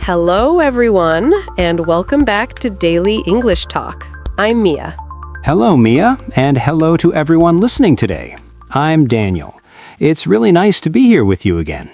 Hello, everyone, and welcome back to Daily English Talk. I'm Mia. Hello, Mia, and hello to everyone listening today. I'm Daniel. It's really nice to be here with you again.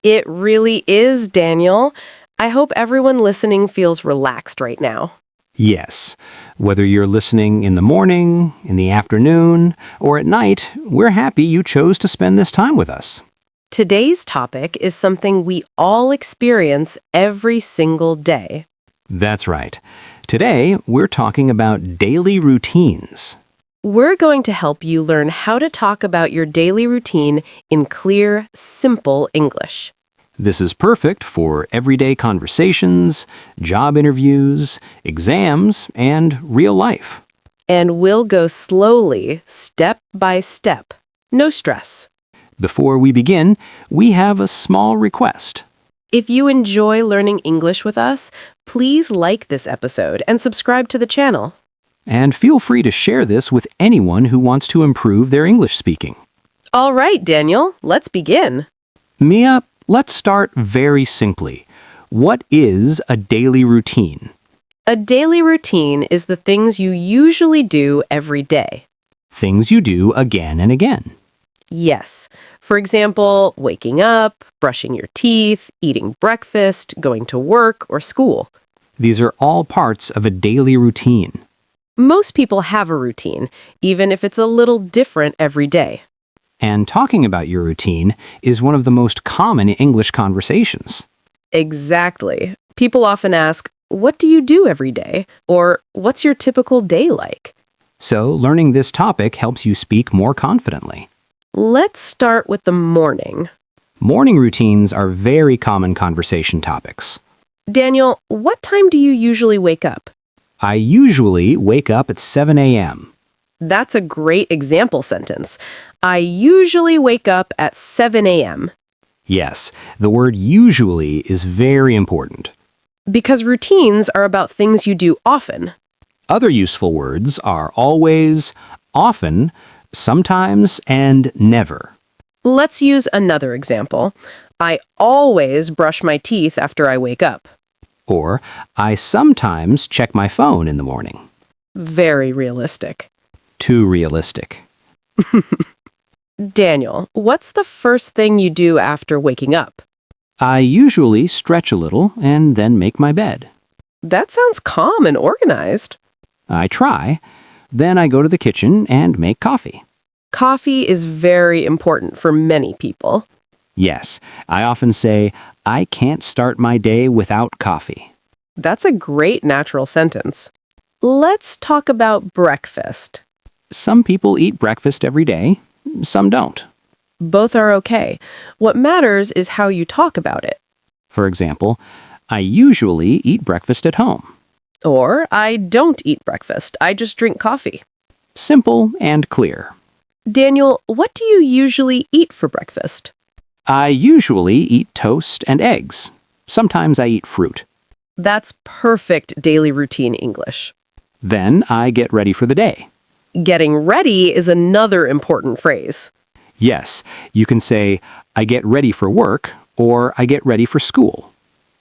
It really is, Daniel. I hope everyone listening feels relaxed right now. Yes, whether you're listening in the morning, in the afternoon, or at night, we're happy you chose to spend this time with us. Today's topic is something we all experience every single day. That's right. Today, we're talking about daily routines. We're going to help you learn how to talk about your daily routine in clear, simple English. This is perfect for everyday conversations, job interviews, exams, and real life. And we'll go slowly, step by step. No stress. Before we begin, we have a small request. If you enjoy learning English with us, please like this episode and subscribe to the channel. And feel free to share this with anyone who wants to improve their English speaking. All right, Daniel, let's begin. Mia, let's start very simply. What is a daily routine? A daily routine is the things you usually do every day. Things you do again and again. Yes. For example, waking up, brushing your teeth, eating breakfast, going to work or school. These are all parts of a daily routine. Most people have a routine, even if it's a little different every day. And talking about your routine is one of the most common English conversations. Exactly. People often ask, "What do you do every day?" Or, "What's your typical day like?" So, learning this topic helps you speak more confidently. Let's start with the morning. Morning routines are very common conversation topics. Daniel, what time do you usually wake up? I usually wake up at 7 a.m. That's a great example sentence. I usually wake up at 7 a.m. Yes, the word usually is very important. Because routines are about things you do often. Other useful words are always, often, sometimes, and never. Let's use another example. I always brush my teeth after I wake up. Or, I sometimes check my phone in the morning. Very realistic. Too realistic. Daniel, what's the first thing you do after waking up? I usually stretch a little and then make my bed. That sounds calm and organized. I try. Then I go to the kitchen and make coffee. Coffee is very important for many people. Yes, I often say, I can't start my day without coffee. That's a great natural sentence. Let's talk about breakfast. Some people eat breakfast every day, some don't. Both are okay. What matters is how you talk about it. For example, I usually eat breakfast at home. Or, I don't eat breakfast, I just drink coffee. Simple and clear. Daniel, what do you usually eat for breakfast? I usually eat toast and eggs. Sometimes I eat fruit. That's perfect daily routine English. Then I get ready for the day. Getting ready is another important phrase. Yes, you can say, I get ready for work, or I get ready for school.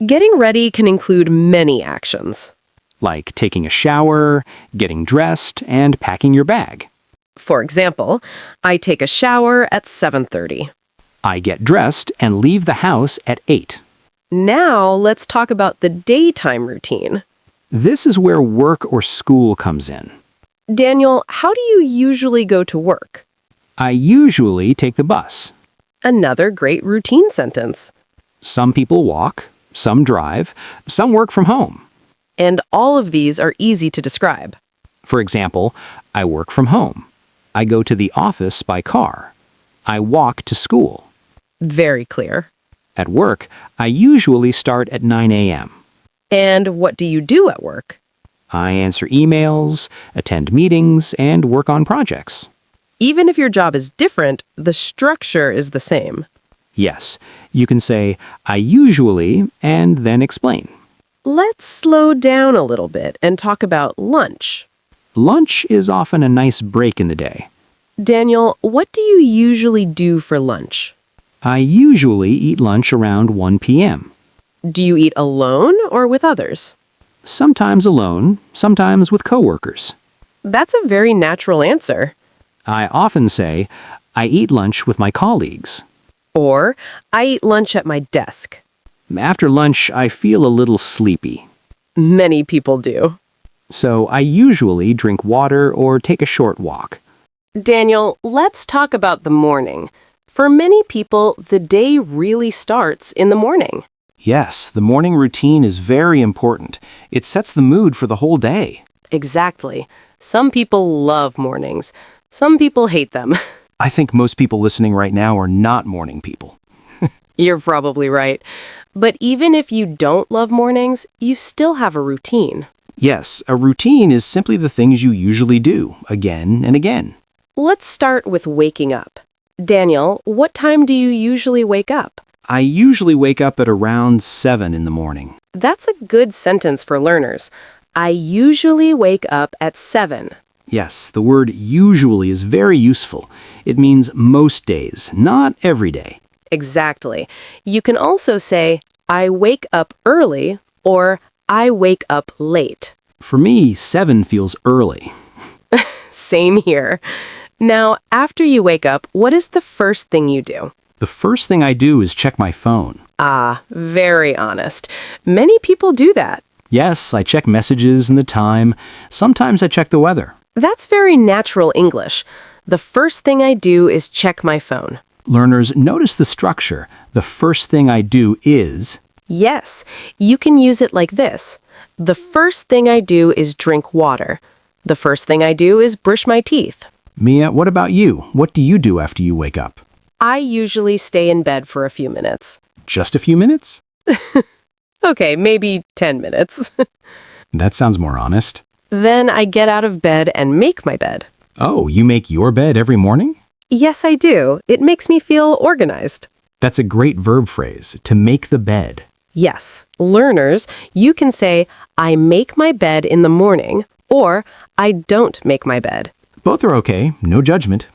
Getting ready can include many actions. Like taking a shower, getting dressed, and packing your bag. For example, I take a shower at 7:30. I get dressed and leave the house at 8. Now let's talk about the daytime routine. This is where work or school comes in. Daniel, how do you usually go to work? I usually take the bus. Another great routine sentence. Some people walk, some drive, some work from home. And all of these are easy to describe. For example, I work from home. I go to the office by car. I walk to school. Very clear. At work, I usually start at 9 a.m. And what do you do at work? I answer emails, attend meetings, and work on projects. Even if your job is different, the structure is the same. Yes, you can say, I usually, and then explain. Let's slow down a little bit and talk about lunch. Lunch is often a nice break in the day. Daniel, what do you usually do for lunch? I usually eat lunch around 1 p.m. Do you eat alone or with others? Sometimes alone, sometimes with coworkers. That's a very natural answer. I often say, I eat lunch with my colleagues. Or, I eat lunch at my desk. After lunch, I feel a little sleepy. Many people do. So I usually drink water or take a short walk. Daniel, let's talk about the morning. For many people, the day really starts in the morning. Yes, the morning routine is very important. It sets the mood for the whole day. Exactly. Some people love mornings. Some people hate them. I think most people listening right now are not morning people. You're probably right. But even if you don't love mornings, you still have a routine. Yes, a routine is simply the things you usually do, again and again. Let's start with waking up. Daniel, what time do you usually wake up? I usually wake up at around 7 in the morning. That's a good sentence for learners. I usually wake up at 7. Yes, the word usually is very useful. It means most days, not every day. Exactly. You can also say, I wake up early or I wake up late. For me, 7 feels early. Same here. Now, after you wake up, what is the first thing you do? The first thing I do is check my phone. Ah, very honest. Many people do that. Yes, I check messages and the time. Sometimes I check the weather. That's very natural English. The first thing I do is check my phone. Learners, notice the structure. The first thing I do is... Yes, you can use it like this. The first thing I do is drink water. The first thing I do is brush my teeth. Mia, what about you? What do you do after you wake up? I usually stay in bed for a few minutes. Just a few minutes? Okay, maybe 10 minutes. That sounds more honest. Then I get out of bed and make my bed. Oh, you make your bed every morning? Yes, I do. It makes me feel organized. That's a great verb phrase, to make the bed. Yes, learners, you can say, I make my bed in the morning, or I don't make my bed. Both are okay, no judgment.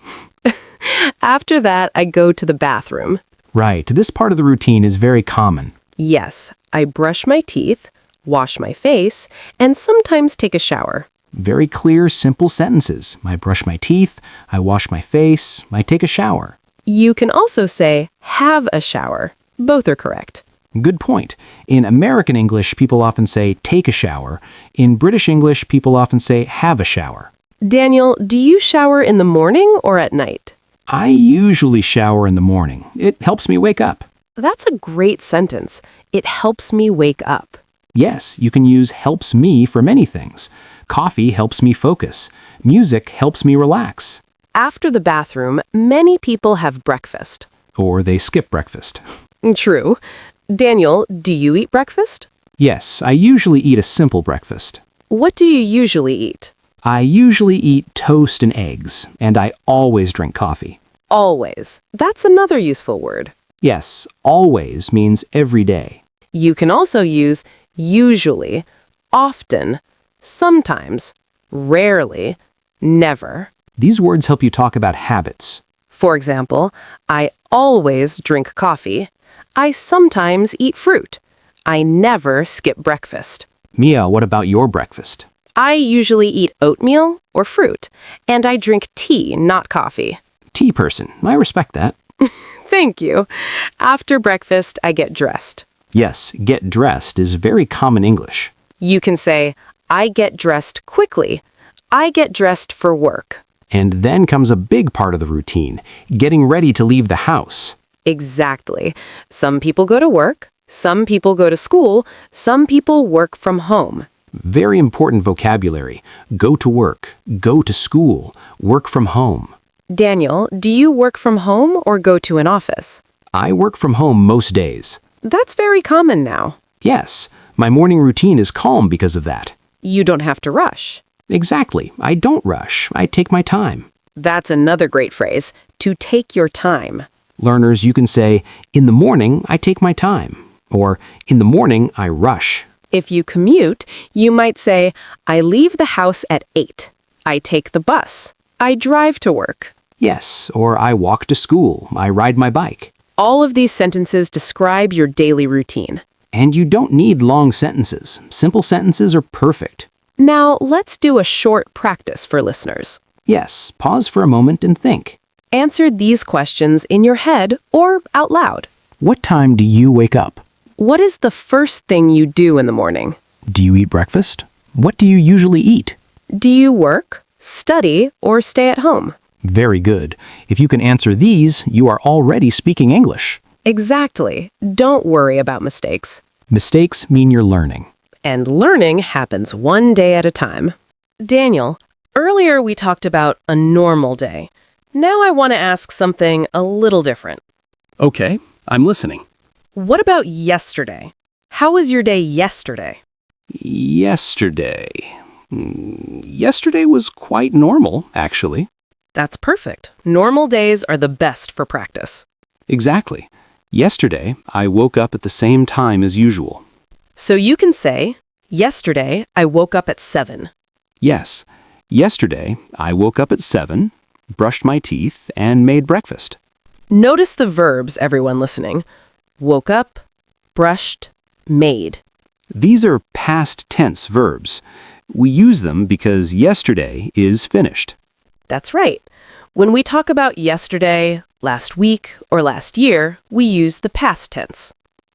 After that, I go to the bathroom. Right, this part of the routine is very common. Yes, I brush my teeth, wash my face, and sometimes take a shower. Very clear, simple sentences. I brush my teeth, I wash my face, I take a shower. You can also say, have a shower. Both are correct. Good point. In American English, people often say take a shower. In British English, people often say have a shower. Daniel, do you shower in the morning or at night? I usually shower in the morning. It helps me wake up. That's a great sentence. It helps me wake up. Yes, you can use helps me for many things. Coffee helps me focus. Music helps me relax. After the bathroom, many people have breakfast. Or they skip breakfast. True. Daniel, do you eat breakfast? Yes, I usually eat a simple breakfast. What do you usually eat? I usually eat toast and eggs, and I always drink coffee. Always. That's another useful word. Yes, always means every day. You can also use usually, often, sometimes, rarely, never. These words help you talk about habits. For example, I always drink coffee. I sometimes eat fruit. I never skip breakfast. Mia, what about your breakfast? I usually eat oatmeal or fruit, and I drink tea, not coffee. Tea person. I respect that. Thank you. After breakfast, I get dressed. Yes, get dressed is very common English. You can say, I get dressed quickly. I get dressed for work. And then comes a big part of the routine, getting ready to leave the house. Exactly. Some people go to work. Some people go to school. Some people work from home. Very important vocabulary. Go to work, go to school, work from home. Daniel, do you work from home or go to an office? I work from home most days. That's very common now. Yes, my morning routine is calm because of that. You don't have to rush. Exactly. I don't rush. I take my time. That's another great phrase, to take your time. Learners, you can say, in the morning, I take my time. Or, in the morning, I rush. If you commute, you might say, I leave the house at 8. I take the bus. I drive to work. Yes, or I walk to school. I ride my bike. All of these sentences describe your daily routine. And you don't need long sentences. Simple sentences are perfect. Now, let's do a short practice for listeners. Yes, pause for a moment and think. Answer these questions in your head or out loud. What time do you wake up? What is the first thing you do in the morning? Do you eat breakfast? What do you usually eat? Do you work, study, or stay at home? Very good. If you can answer these, you are already speaking English. Exactly. Don't worry about mistakes. Mistakes mean you're learning. And learning happens one day at a time. Daniel, earlier we talked about a normal day. Now I want to ask something a little different. Okay, I'm listening. What about yesterday? How was your day yesterday? Yesterday. Yesterday was quite normal, actually. That's perfect. Normal days are the best for practice. Exactly. Yesterday, I woke up at the same time as usual. So you can say, yesterday I woke up at 7. Yes, yesterday, I woke up at 7, brushed my teeth, and made breakfast. Notice the verbs, everyone listening. Woke up, brushed, made. These are past tense verbs. We use them because yesterday is finished. That's right. When we talk about yesterday, last week, or last year, we use the past tense.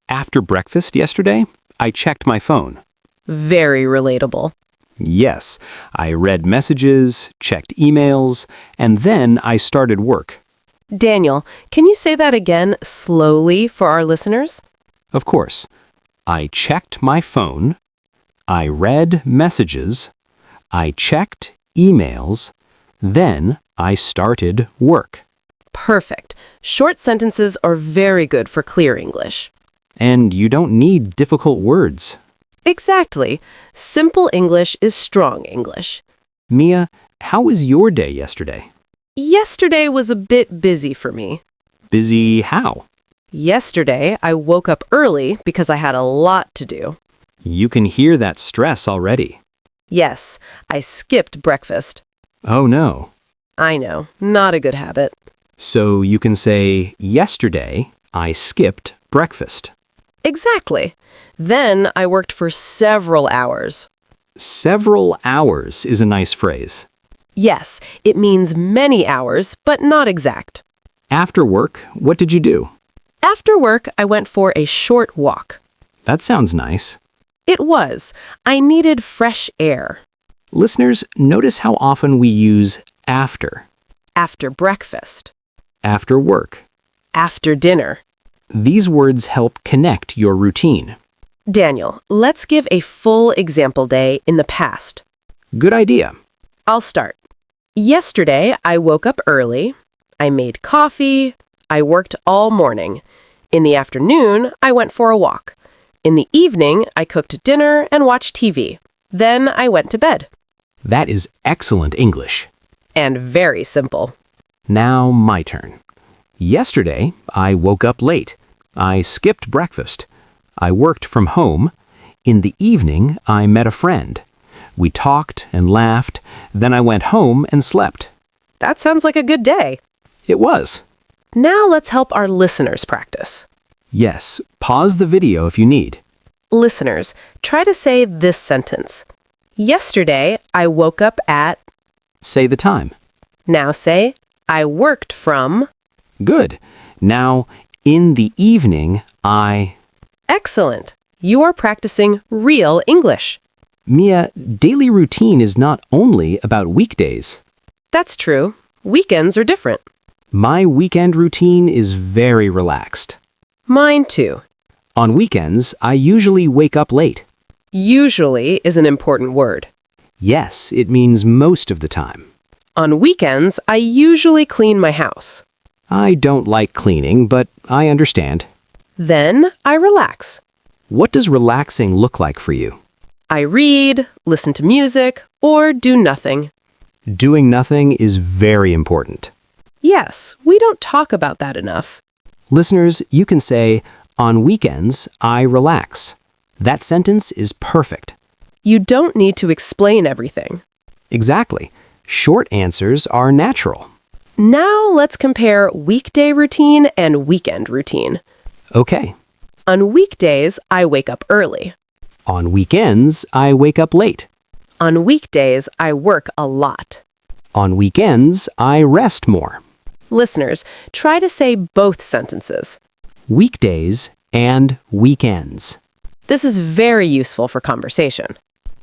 After breakfast yesterday, I checked my phone. Very relatable. Yes, I read messages, checked emails, and then I started work. Daniel, can you say that again slowly for our listeners? Of course. I checked my phone. I read messages. I checked emails. Then I started work. Perfect. Short sentences are very good for clear English. And you don't need difficult words. Exactly. Simple English is strong English. Mia, how was your day yesterday? Yesterday was a bit busy for me. Busy how? Yesterday, I woke up early because I had a lot to do. You can hear that stress already. Yes, I skipped breakfast. Oh no. I know, not a good habit. So you can say, yesterday I skipped breakfast. Exactly. Then I worked for several hours. Several hours is a nice phrase. Yes, it means many hours, but not exact. After work, what did you do? After work, I went for a short walk. That sounds nice. It was. I needed fresh air. Listeners, notice how often we use after. After breakfast. After work. After dinner. These words help connect your routine. Daniel, let's give a full example day in the past. Good idea. I'll start. Yesterday, I woke up early. I made coffee. I worked all morning. In the afternoon, I went for a walk. In the evening, I cooked dinner and watched TV. Then I went to bed. That is excellent English. And very simple. Now my turn. Yesterday, I woke up late. I skipped breakfast. I worked from home. In the evening, I met a friend. We talked and laughed. Then I went home and slept. That sounds like a good day. It was. Now let's help our listeners practice. Yes, pause the video if you need. Listeners, try to say this sentence. Yesterday, I woke up at... Say the time. Now say, I worked from... Good. Now, in the evening, I... Excellent. You are practicing real English. Mia, daily routine is not only about weekdays. That's true. Weekends are different. My weekend routine is very relaxed. Mine too. On weekends, I usually wake up late. Usually is an important word. Yes, it means most of the time. On weekends, I usually clean my house. I don't like cleaning, but I understand. Then I relax. What does relaxing look like for you? I read, listen to music, or do nothing. Doing nothing is very important. Yes, we don't talk about that enough. Listeners, you can say, on weekends, I relax. That sentence is perfect. You don't need to explain everything. Exactly. Short answers are natural. Now let's compare weekday routine and weekend routine. Okay. On weekdays, I wake up early. On weekends, I wake up late. On weekdays, I work a lot. On weekends, I rest more. Listeners, try to say both sentences. Weekdays and weekends. This is very useful for conversation.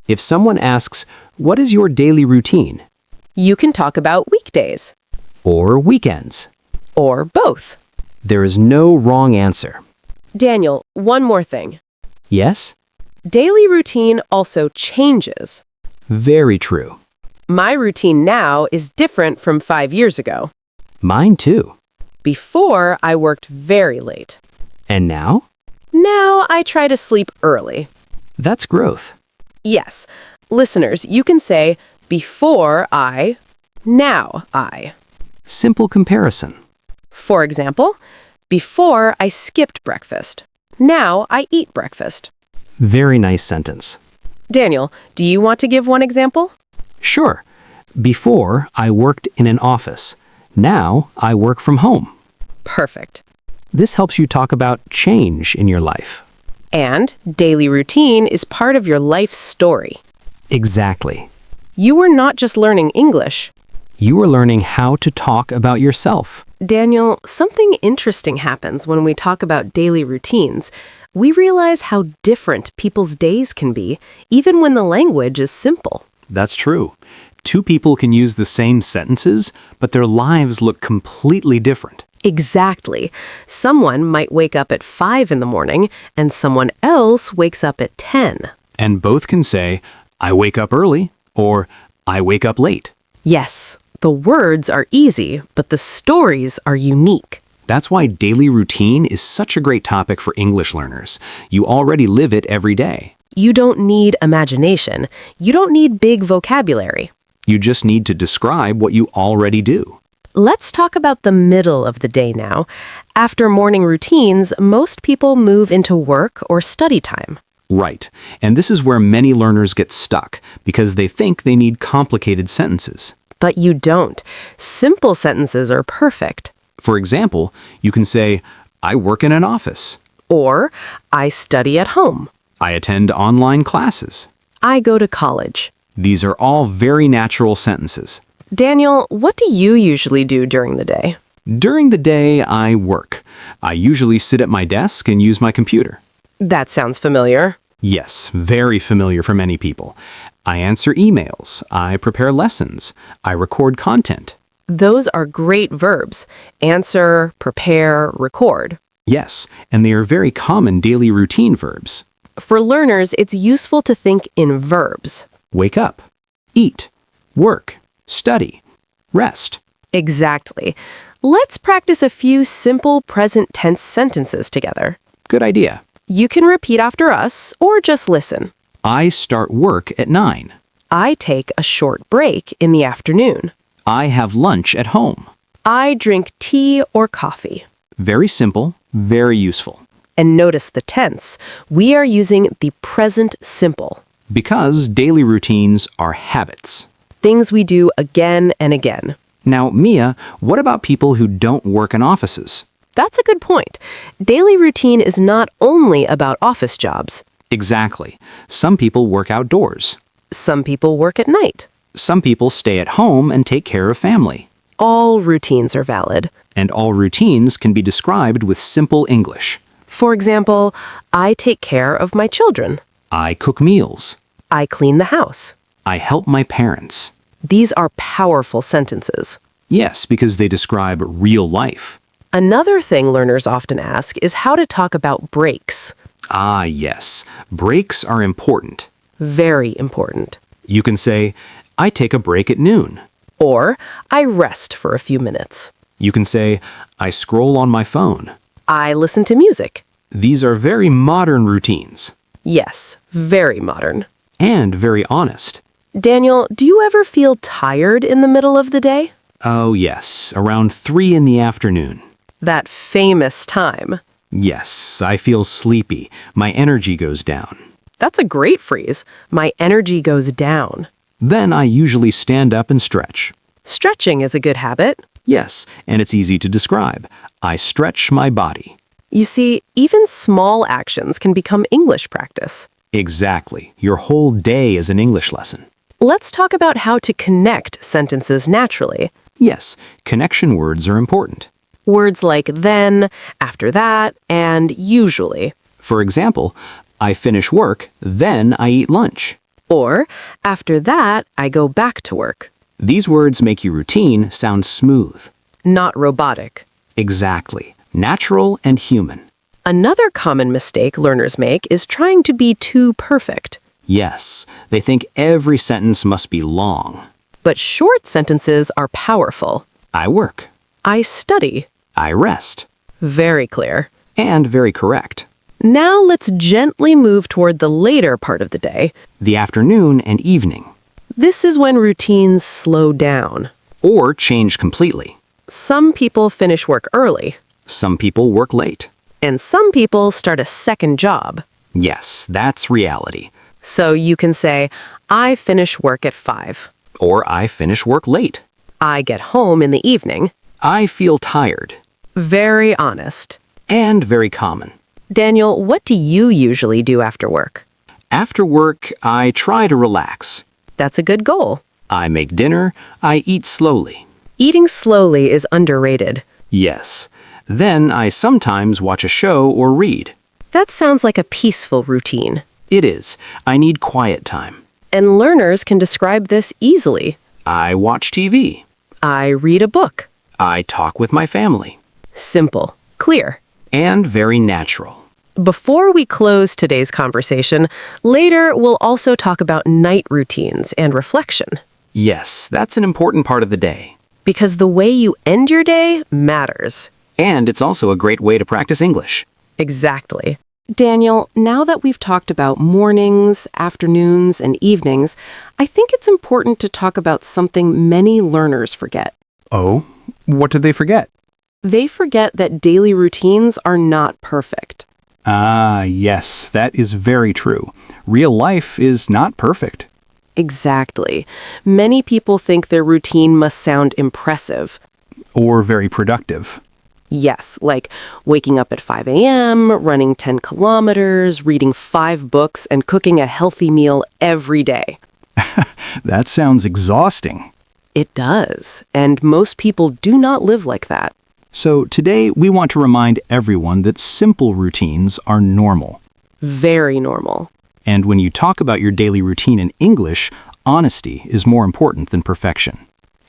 If someone asks, "What is your daily routine?" You can talk about weekdays, or weekends, or both. there is no wrong answer. Daniel, one more thing. Yes? Daily routine also changes. Very true. My routine now is different from 5 years ago. Mine too. Before, I worked very late. And now? Now I try to sleep early. That's growth. Yes. Listeners, you can say before I, now I. Simple comparison. For example, before I skipped breakfast. Now I eat breakfast. Very nice sentence. Daniel, do you want to give one example? Sure. Before, I worked in an office. Now, I work from home. Perfect. This helps you talk about change in your life. And daily routine is part of your life's story. Exactly. You were not just learning English. You are learning how to talk about yourself. Daniel, something interesting happens when we talk about daily routines. We realize how different people's days can be, even when the language is simple. That's true. Two people can use the same sentences, but their lives look completely different. Exactly. Someone might wake up at 5 in the morning, and someone else wakes up at 10. And both can say, "I wake up early," or "I wake up late." Yes, the words are easy, but the stories are unique. That's why daily routine is such a great topic for English learners. You already live it every day. You don't need imagination. You don't need big vocabulary. You just need to describe what you already do. Let's talk about the middle of the day now. After morning routines, most people move into work or study time. Right. And this is where many learners get stuck because they think they need complicated sentences. But you don't. Simple sentences are perfect. For example, you can say, "I work in an office." Or, I study at home. "I attend online classes." I go to college. These are all very natural sentences. Daniel, what do you usually do during the day? During the day, I work. I usually sit at my desk and use my computer. That sounds familiar. Yes, very familiar for many people. I answer emails. I prepare lessons. I record content. Those are great verbs. Answer, prepare, record. Yes, and they are very common daily routine verbs. For learners, it's useful to think in verbs. Wake up, eat, work, study, rest. Exactly. Let's practice a few simple present tense sentences together. Good idea. You can repeat after us or just listen. I start work at 9. I take a short break in the afternoon. I have lunch at home. I drink tea or coffee. Very simple, very useful. And notice the tense. We are using the present simple. Because daily routines are habits. Things we do again and again. Now, Mia, what about people who don't work in offices? That's a good point. Daily routine is not only about office jobs. Exactly. Some people work outdoors. Some people work at night. Some people stay at home and take care of family. All routines are valid. And all routines can be described with simple English. For example, I take care of my children. I cook meals. I clean the house. I help my parents. These are powerful sentences. Yes, because they describe real life. Another thing learners often ask is how to talk about breaks. Ah, yes. Breaks are important. Very important. You can say, "I take a break at noon." Or, I rest for a few minutes. You can say, "I scroll on my phone." I listen to music. These are very modern routines. Yes, very modern. And very honest. Daniel, do you ever feel tired in the middle of the day? Oh, yes. Around 3 in the afternoon. That famous time. Yes, I feel sleepy. My energy goes down. That's a great phrase. My energy goes down. Then I usually stand up and stretch. Stretching is a good habit. Yes, and it's easy to describe. I stretch my body. You see, even small actions can become English practice. Exactly. Your whole day is an English lesson. Let's talk about how to connect sentences naturally. Yes, connection words are important. Words like then, after that, and usually. For example, I finish work, then I eat lunch. Or, after that, I go back to work. These words make your routine sound smooth. Not robotic. Exactly. Natural and human. Another common mistake learners make is trying to be too perfect. Yes, they think every sentence must be long. But short sentences are powerful. I work. I study. I rest. Very clear. And very correct. Now let's gently move toward the later part of the day. The afternoon and evening. This is when routines slow down. Or change completely. Some people finish work early, Some people work late. and some people start a second job. Yes, that's reality. So you can say, I finish work at 5. Or I finish work late. I get home in the evening. I feel tired. Very honest. And very common. Daniel, what do you usually do after work? After work, I try to relax. That's a good goal. I make dinner. I eat slowly. Eating slowly is underrated. Yes. Then I sometimes watch a show or read. That sounds like a peaceful routine. It is. I need quiet time. And learners can describe this easily. I watch TV. I read a book. I talk with my family. Simple. Clear. And very natural. Before we close today's conversation, later we'll also talk about night routines and reflection. Yes, that's an important part of the day. Because the way you end your day matters. And it's also a great way to practice English. Exactly. Daniel, now that we've talked about mornings, afternoons, and evenings, I think it's important to talk about something many learners forget. Oh, what did they forget? They forget that daily routines are not perfect. Ah, yes, that is very true. Real life is not perfect. Exactly. Many people think their routine must sound impressive. Or very productive. Yes, like waking up at 5 a.m., running 10 kilometers, reading 5 books, and cooking a healthy meal every day. That sounds exhausting. It does, and most people do not live like that. So today we want to remind everyone that simple routines are normal. Very normal. And when you talk about your daily routine in English, honesty is more important than perfection.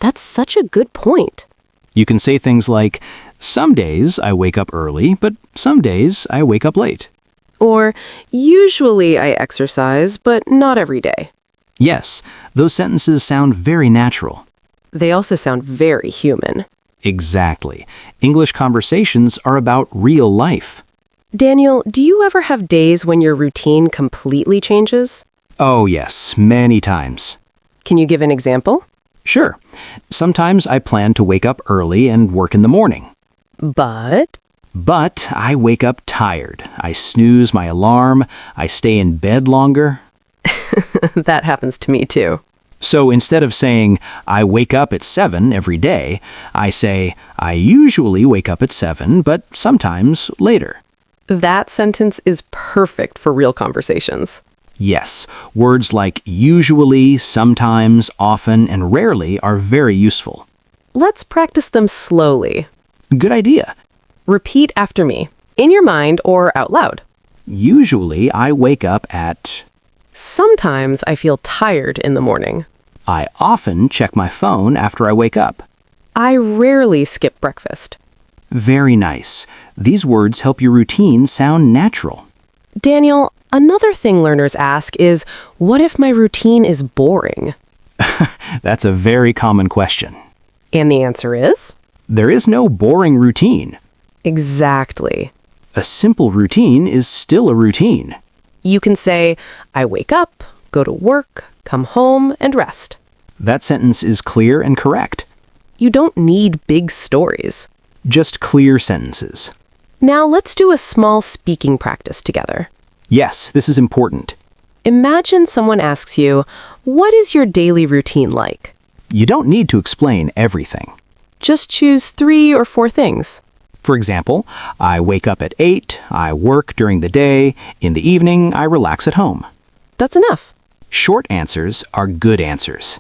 That's such a good point. You can say things like, some days I wake up early, but some days I wake up late. Or, usually I exercise, but not every day. Yes, those sentences sound very natural. They also sound very human. Exactly. English conversations are about real life. Daniel, do you ever have days when your routine completely changes? Oh yes, many times. Can you give an example? Sure. Sometimes I plan to wake up early and work in the morning. But I wake up tired. I snooze my alarm. I stay in bed longer. that happens to me too. So instead of saying, I wake up at 7 every day, I say, I usually wake up at 7, but sometimes later. That sentence is perfect for real conversations. Yes, words like usually, sometimes, often, and rarely are very useful. Let's practice them slowly. Good idea. Repeat after me, in your mind or out loud. Usually, I wake up at... Sometimes I feel tired in the morning. I often check my phone after I wake up. I rarely skip breakfast. Very nice. These words help your routine sound natural. Daniel, another thing learners ask is, what if my routine is boring? That's a very common question. And the answer is? There is no boring routine. Exactly. A simple routine is still a routine. You can say, I wake up, go to work, come home, and rest. That sentence is clear and correct. You don't need big stories. Just clear sentences. Now let's do a small speaking practice together. Yes, this is important. Imagine someone asks you, what is your daily routine like? You don't need to explain everything. Just choose 3 or 4 things. For example, I wake up at 8, I work during the day, in the evening, I relax at home. That's enough. Short answers are good answers.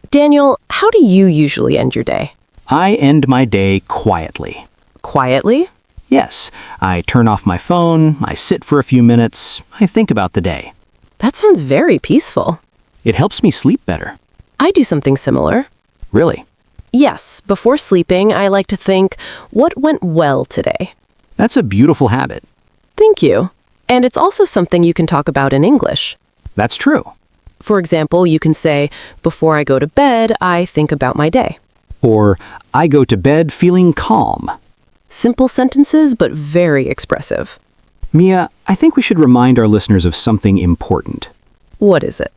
Daniel, how do you usually end your day? I end my day quietly. Quietly? Yes, I turn off my phone, I sit for a few minutes, I think about the day. That sounds very peaceful. It helps me sleep better. I do something similar. Really? Yes, before sleeping, I like to think, what went well today? That's a beautiful habit. Thank you. And it's also something you can talk about in English. That's true. For example, you can say, before I go to bed, I think about my day. Or, I go to bed feeling calm. Simple sentences, but very expressive. Mia, I think we should remind our listeners of something important. What is it?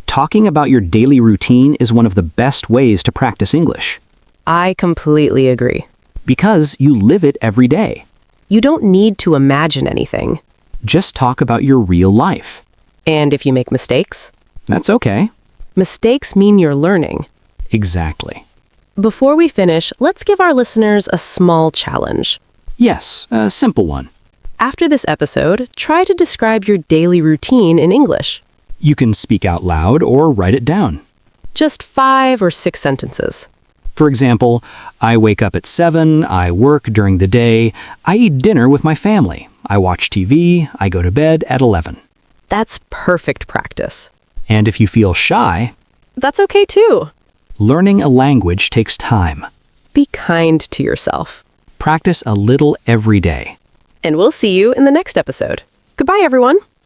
Talking about your daily routine is one of the best ways to practice English. I completely agree. Because you live it every day. You don't need to imagine anything. Just talk about your real life. And if you make mistakes? That's okay. Mistakes mean you're learning. Exactly. Before we finish, let's give our listeners a small challenge. Yes, a simple one. After this episode, try to describe your daily routine in English. You can speak out loud or write it down. Just 5 or 6 sentences. For example, I wake up at 7, I work during the day, I eat dinner with my family, I watch TV, I go to bed at 11. That's perfect practice. And if you feel shy, That's okay too. learning a language takes time. Be kind to yourself. Practice a little every day. And we'll see you in the next episode. Goodbye, everyone.